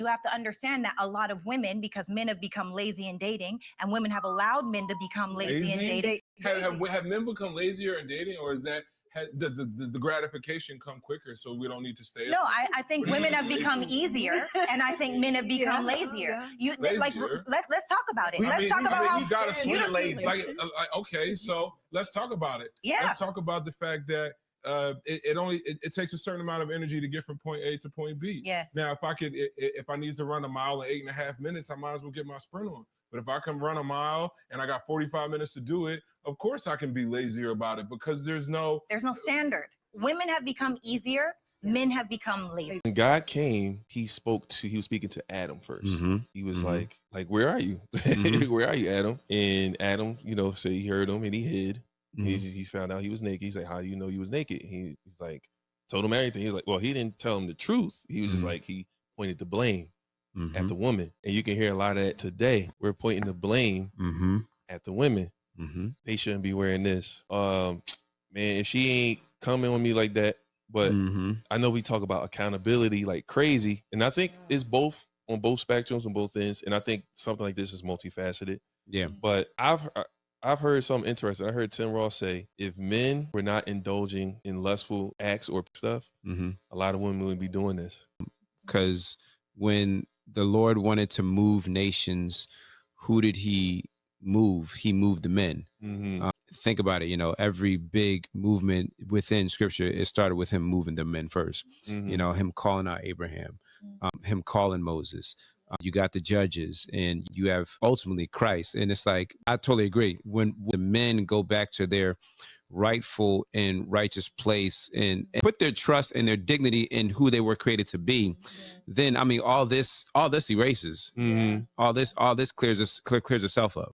You have to understand that a lot of women, because men have become lazy in dating, and women have allowed men to become lazy in dating. Have men become lazier in dating, or is that does the gratification come quicker, so we don't need to stay? No, I think women have become easier, and I think men have become lazier. Like, let's talk about it. Let's talk about how you gotta switch lazy. Okay, so let's talk about it. Yeah. Let's talk about the fact that it takes a certain amount of energy to get from point A to point B. Yes. Now, if I need to run a mile in 8.5 minutes, I might as well get my sprint on. But if I can run a mile and I got 45 minutes to do it, of course I can be lazier about it, because there's no standard. Women have become easier. Men have become lazy. When God came, he was speaking to Adam first. He was like, where are you? Where are you, Adam? And Adam, said he heard him and he hid. He found out he was naked. He's like, how do you know he was naked? He's like, told him everything. He's like, well, he didn't tell him the truth. He was just like, he pointed the blame at the woman. And you can hear a lot of that today. We're pointing the blame at the women. They shouldn't be wearing this. Man, if she ain't coming on me like that, but I know we talk about accountability like crazy. And I think it's both on both spectrums and both ends. And I think something like this is multifaceted. Yeah. But I've heard something interesting. I heard Tim Ross say, if men were not indulging in lustful acts or stuff, a lot of women would be doing this. Because when the Lord wanted to move nations, who did he move? He moved the men. Think about it, every big movement within scripture, it started with him moving the men first. Him calling out Abraham, him calling Moses. You got the judges, and you have ultimately Christ. And it's like, I totally agree. When the men go back to their rightful and righteous place and put their trust and their dignity in who they were created to be, then all this erases. All this clears itself up.